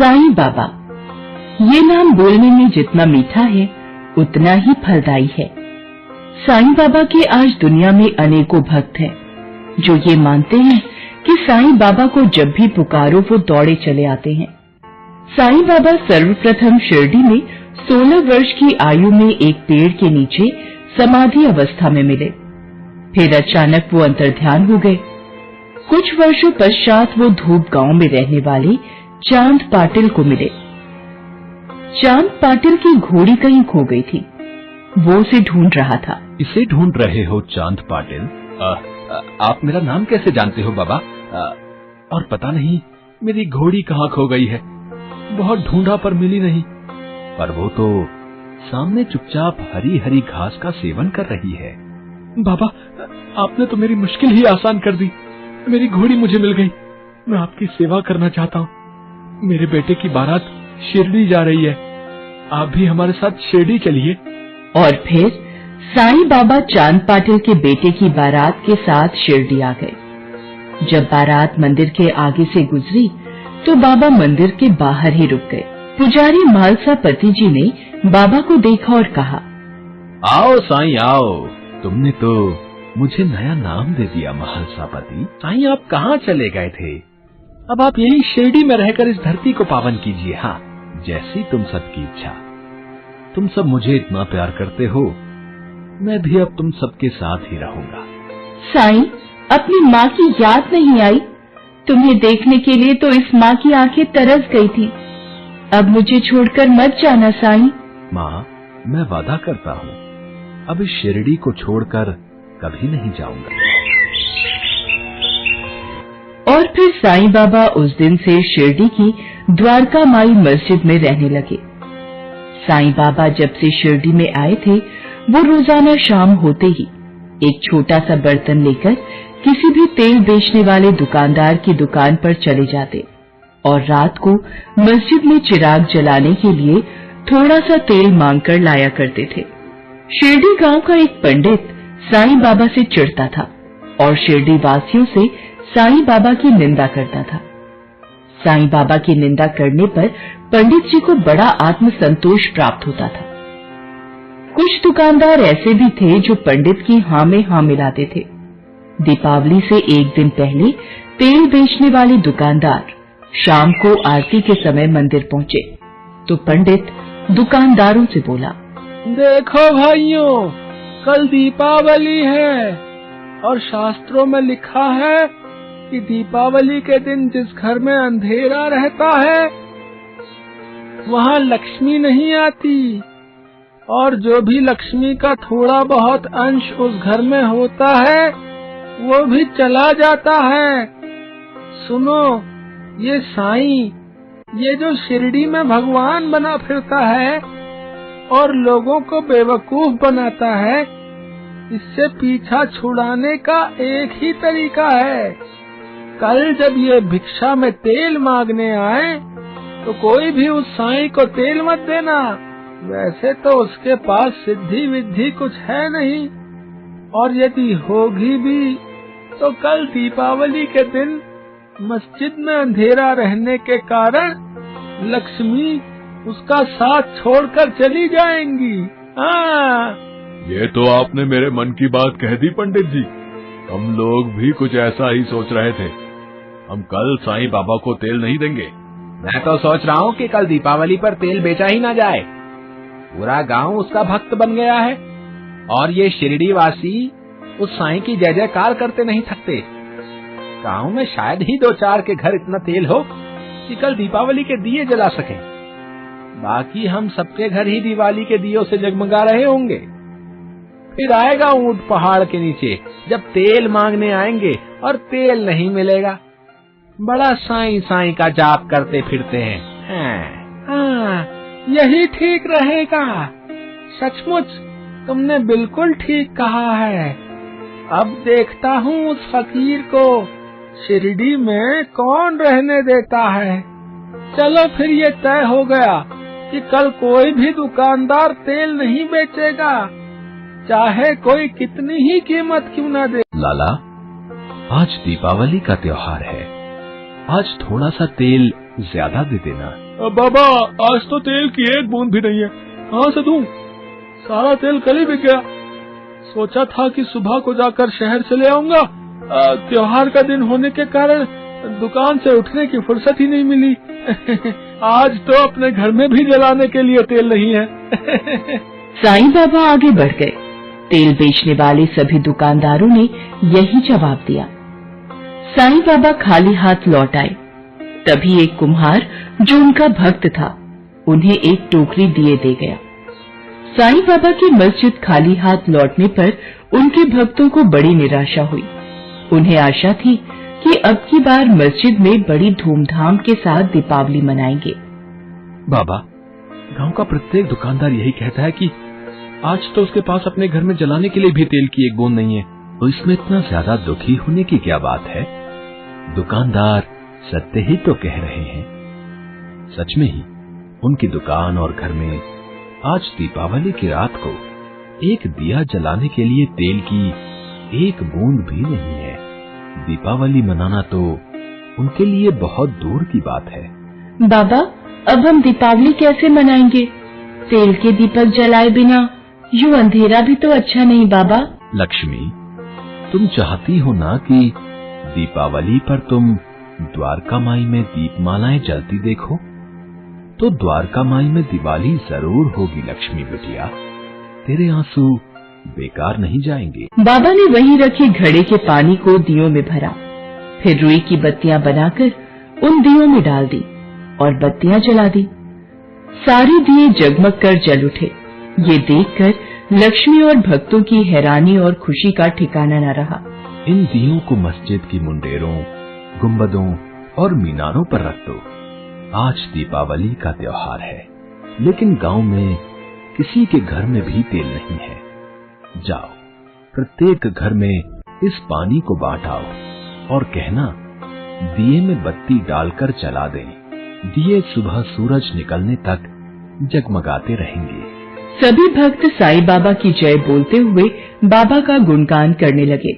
साईं बाबा, ये नाम बोलने में जितना मीठा है उतना ही फलदायी है। साईं बाबा के आज दुनिया में अनेकों भक्त हैं जो ये मानते हैं कि साईं बाबा को जब भी पुकारो वो दौड़े चले आते हैं। साईं बाबा सर्वप्रथम शिरडी में 16 वर्ष की आयु में एक पेड़ के नीचे समाधि अवस्था में मिले। फिर अचानक वो अंतर्ध्यान हो गए। कुछ वर्षों पश्चात वो धूप गांव में रहने वाले चांद पाटिल को मिले। चांद पाटिल की घोड़ी कहीं खो गई थी, वो उसे ढूंढ रहा था। इसे ढूंढ रहे हो चांद पाटिल? आप मेरा नाम कैसे जानते हो बाबा? और पता नहीं मेरी घोड़ी कहाँ खो गई है। बहुत ढूंढा पर मिली नहीं, पर वो तो सामने चुपचाप हरी हरी घास का सेवन कर रही है। बाबा, आपने तो मेरी मुश्किल ही आसान कर दी। मेरी घोड़ी मुझे मिल गई। मैं आपकी सेवा करना चाहता हूँ। मेरे बेटे की बारात शिरडी जा रही है, आप भी हमारे साथ शिरडी चलिए। और फिर साईं बाबा चांद पाटिल के बेटे की बारात के साथ शिरडी आ गए। जब बारात मंदिर के आगे से गुजरी तो बाबा मंदिर के बाहर ही रुक गए। पुजारी मालसा पति जी ने बाबा को देखा और कहा, आओ साईं आओ, तुमने तो मुझे नया नाम दे दिया महलसापति। साईं आप कहाँ चले गए थे? अब आप यही शिरडी में रहकर इस धरती को पावन कीजिए। हाँ, जैसी तुम सबकी इच्छा। तुम सब मुझे इतना प्यार करते हो, मैं भी अब तुम सबके साथ ही रहूंगा। साईं, अपनी माँ की याद नहीं आई? तुम्हें देखने के लिए तो इस माँ की आंखें तरस गई थी। अब मुझे छोड़कर मत जाना साईं। माँ, मैं वादा करता हूँ अब इस शिरडी को छोड़कर कभी नहीं जाऊंगा। और फिर साईं बाबा उस दिन से शिरडी की द्वारका माई मस्जिद में रहने लगे। साईं बाबा जब से शिरडी में आए थे वो रोजाना शाम होते ही एक छोटा सा बर्तन लेकर किसी भी तेल बेचने वाले दुकानदार की दुकान पर चले जाते और रात को मस्जिद में चिराग जलाने के लिए थोड़ा सा तेल मांगकर लाया करते थे। शिरडी गांव का एक पंडित साईं बाबा से चिढ़ता था और शिरडी वासियों से साईं बाबा की निंदा करता था। साईं बाबा की निंदा करने पर पंडित जी को बड़ा आत्मसंतोष प्राप्त होता था। कुछ दुकानदार ऐसे भी थे जो पंडित की हाँ में हाँ मिलाते थे। दीपावली से एक दिन पहले तेल बेचने वाले दुकानदार शाम को आरती के समय मंदिर पहुंचे तो पंडित दुकानदारों से बोला, देखो भाइयों, कल दीपावली है और शास्त्रों में लिखा है कि दीपावली के दिन जिस घर में अंधेरा रहता है वहाँ लक्ष्मी नहीं आती और जो भी लक्ष्मी का थोड़ा बहुत अंश उस घर में होता है वो भी चला जाता है। सुनो, ये साईं, ये जो शिरडी में भगवान बना फिरता है और लोगों को बेवकूफ बनाता है, इससे पीछा छुड़ाने का एक ही तरीका है। कल जब ये भिक्षा में तेल मांगने आए तो कोई भी उस साईं को तेल मत देना। वैसे तो उसके पास सिद्धि विद्धि कुछ है नहीं, और यदि होगी भी तो कल दीपावली के दिन मस्जिद में अंधेरा रहने के कारण लक्ष्मी उसका साथ छोड़कर चली जाएंगी। हाँ, ये तो आपने मेरे मन की बात कह दी पंडित जी। हम लोग भी कुछ ऐसा ही सोच रहे थे। हम कल साईं बाबा को तेल नहीं देंगे। मैं तो सोच रहा हूँ कि कल दीपावली पर तेल बेचा ही ना जाए। पूरा गांव उसका भक्त बन गया है और ये शिरडी वासी उस साईं की जय जयकार करते नहीं थकते। गांव में शायद ही 2-4 के घर इतना तेल हो कि कल दीपावली के दिए जला सके। बाकी हम सबके घर ही दिवाली के दियों से जगमगा रहे होंगे। फिर आएगा ऊंट पहाड़ के नीचे जब तेल मांगने आएंगे और तेल नहीं मिलेगा। बड़ा साईं साईं का जाप करते फिरते हैं। हाँ, यही ठीक रहेगा। सचमुच तुमने बिल्कुल ठीक कहा है। अब देखता हूँ उस फकीर को शिरडी में कौन रहने देता है। चलो फिर ये तय हो गया कि कल कोई भी दुकानदार तेल नहीं बेचेगा, चाहे कोई कितनी ही कीमत क्यों न दे। लाला, आज दीपावली का त्योहार है। आज थोड़ा सा तेल ज्यादा दे देना। बाबा, आज तो तेल की एक बूंद भी नहीं है, कहाँ से दूं? सारा तेल कल ही बिक गया। सोचा था कि सुबह को जाकर शहर से ले आऊंगा। त्योहार का दिन होने के कारण दुकान से उठने की फुर्सत ही नहीं मिली। आज तो अपने घर में भी जलाने के लिए तेल नहीं है। साईं बाबा आगे बढ़ गए। तेल बेचने वाले सभी दुकानदारों ने यही जवाब दिया। साईं बाबा खाली हाथ लौट आए। तभी एक कुम्हार जो उनका भक्त था उन्हें एक टोकरी दिए दे गया। साईं बाबा की मस्जिद खाली हाथ लौटने पर उनके भक्तों को बड़ी निराशा हुई। उन्हें आशा थी कि अब की बार मस्जिद में बड़ी धूमधाम के साथ दीपावली मनाएंगे। बाबा, गांव का प्रत्येक दुकानदार यही कहता है कि आज तो उसके पास अपने घर में जलाने के लिए भी तेल की एक बूंद नहीं है। तो इसमें इतना ज्यादा दुखी होने की क्या बात है? दुकानदार सत्य ही तो कह रहे हैं। सच में ही उनकी दुकान और घर में आज दीपावली की रात को एक दिया जलाने के लिए तेल की एक बूंद भी नहीं है। दीपावली मनाना तो उनके लिए बहुत दूर की बात है। बाबा, अब हम दीपावली कैसे मनाएंगे? तेल के दीपक जलाए बिना यूं अंधेरा भी तो अच्छा नहीं बाबा। लक्ष्मी, तुम चाहती हो ना कि दीपावली पर तुम द्वारका माई में दीपमालाएं जलती देखो? तो द्वारका माई में दिवाली जरूर होगी लक्ष्मी बिटिया। तेरे आंसू बेकार नहीं जाएंगे। बाबा ने वहीं रखे घड़े के पानी को दियों में भरा, फिर रुई की बत्तियां बनाकर उन दियों में डाल दी और बत्तियां जला दी। सारे दिए जगमग कर जल उठे। ये देखकर लक्ष्मी और भक्तों की हैरानी और खुशी का ठिकाना न रहा। इन दियों को मस्जिद की मुंडेरों, गुंबदों और मीनारों पर रख दो। आज दीपावली का त्योहार है, लेकिन गांव में किसी के घर में भी तेल नहीं है। जाओ, प्रत्येक घर में इस पानी को बांट आओ और कहना दिए में बत्ती डालकर जला दें। दिए सुबह सूरज निकलने तक जगमगाते रहेंगे। सभी भक्त साईं बाबा की जय बोलते हुए बाबा का गुणगान करने लगे।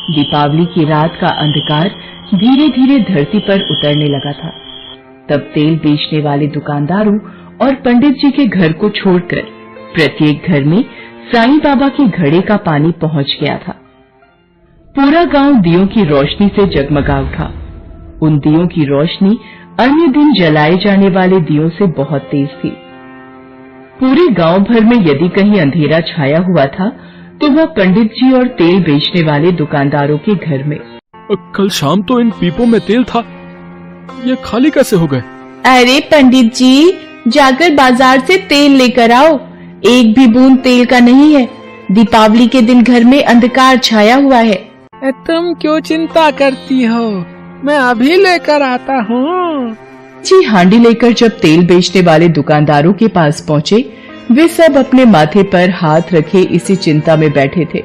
दीपावली की रात का अंधकार धीरे धीरे धरती पर उतरने लगा था। तब तेल बेचने वाले दुकानदारों और पंडित जी के घर को छोड़कर प्रत्येक घर में साईं बाबा के घड़े का पानी पहुंच गया था। पूरा गांव दियों की रोशनी से जगमगा उठा। उन दियों की रोशनी अन्य दिन जलाए जाने वाले दियों से बहुत तेज थी। पूरे गांव भर में यदि कहीं अंधेरा छाया हुआ था तो वह पंडित जी और तेल बेचने वाले दुकानदारों के घर में। कल शाम तो इन पीपों में तेल था, ये खाली कैसे हो गए? अरे पंडित जी, जाकर बाजार से तेल लेकर आओ। एक भी बूंद तेल का नहीं है। दीपावली के दिन घर में अंधकार छाया हुआ है। तुम क्यों चिंता करती हो, मैं अभी लेकर आता हूँ। जी हांडी लेकर जब तेल बेचने वाले दुकानदारों के पास पहुँचे, वे सब अपने माथे पर हाथ रखे इसी चिंता में बैठे थे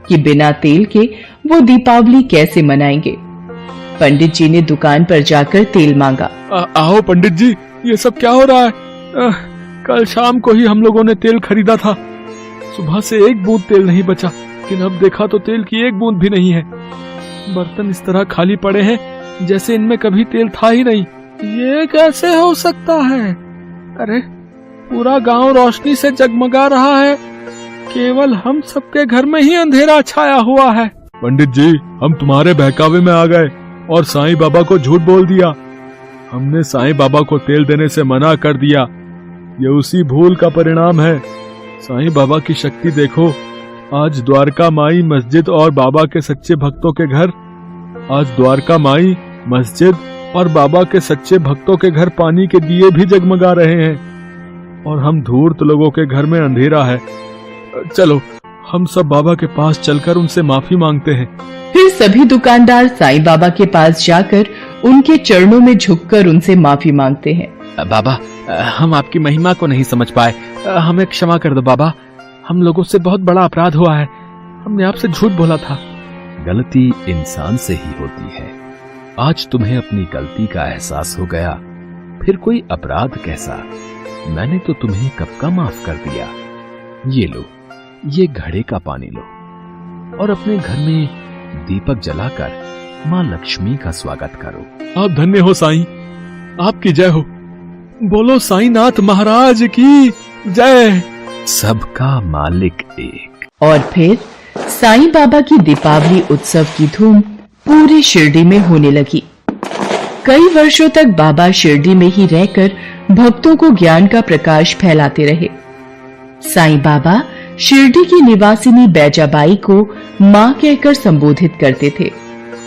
कि बिना तेल के वो दीपावली कैसे मनाएंगे। पंडित जी ने दुकान पर जाकर तेल मांगा। आओ पंडित जी, ये सब क्या हो रहा है? कल शाम को ही हम लोगों ने तेल खरीदा था। सुबह से एक बूंद तेल नहीं बचा, लेकिन अब देखा तो तेल की एक बूंद भी नहीं है। बर्तन इस तरह खाली पड़े हैं जैसे इनमें कभी तेल था ही नहीं। ये कैसे हो सकता है? अरे, पूरा गांव रोशनी से जगमगा रहा है, केवल हम सबके घर में ही अंधेरा छाया हुआ है। पंडित जी, हम तुम्हारे बहकावे में आ गए और साईं बाबा को झूठ बोल दिया। हमने साईं बाबा को तेल देने से मना कर दिया। ये उसी भूल का परिणाम है। साईं बाबा की शक्ति देखो। आज द्वारका माई, मस्जिद और बाबा के सच्चे भक्तों के घर, आज द्वारका माई, मस्जिद और बाबा के सच्चे भक्तों के घर पानी के दिए भी जगमगा रहे हैं और हम धूर्त लोगों के घर में अंधेरा है। चलो, हम सब बाबा के पास चलकर उनसे माफी मांगते हैं। फिर सभी दुकानदार साईं बाबा के पास जाकर उनके चरणों में झुककर उनसे माफी मांगते हैं। बाबा, हम आपकी महिमा को नहीं समझ पाए, हमें क्षमा कर दो बाबा। हम लोगों से बहुत बड़ा अपराध हुआ है, हमने आपसे झूठ बोला था। गलती इंसान से ही होती है। आज तुम्हें अपनी गलती का एहसास हो गया, फिर कोई अपराध कैसा? मैंने तो तुम्हें कब का माफ कर दिया। ये लो, ये घड़े का पानी लो और अपने घर में दीपक जलाकर माँ लक्ष्मी का स्वागत करो। आप धन्य हो साईं। आपकी जय हो। बोलो साईनाथ महाराज की जय। सबका मालिक एक। और फिर साईं बाबा की दीपावली उत्सव की धूम पूरी शिरडी में होने लगी। कई वर्षों तक बाबा शिरडी में ही रहकर भक्तों को ज्ञान का प्रकाश फैलाते रहे। साईं बाबा शिरडी की निवासिनी बैजाबाई को मां कहकर संबोधित करते थे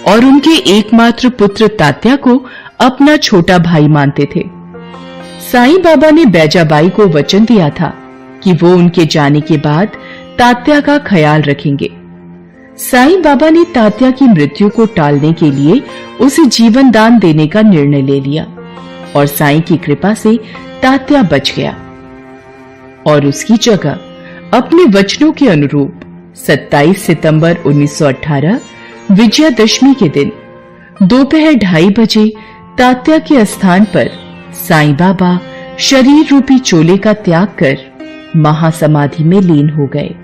और उनके एकमात्र पुत्र तात्या को अपना छोटा भाई मानते थे। साईं बाबा ने बैजाबाई को वचन दिया था कि वो उनके जाने के बाद तात्या का ख्याल रखेंगे। साईं बाबा ने तात्या की मृत्यु को टालने के लिए उसे जीवन दान देने का निर्णय ले लिया और साईं की कृपा से तात्या बच गया और उसकी जगह अपने वचनों के अनुरूप 27 सितंबर 1918 विजयादशमी के दिन दोपहर 2:30 बजे तात्या के स्थान पर साईं बाबा शरीर रूपी चोले का त्याग कर महासमाधि में लीन हो गए।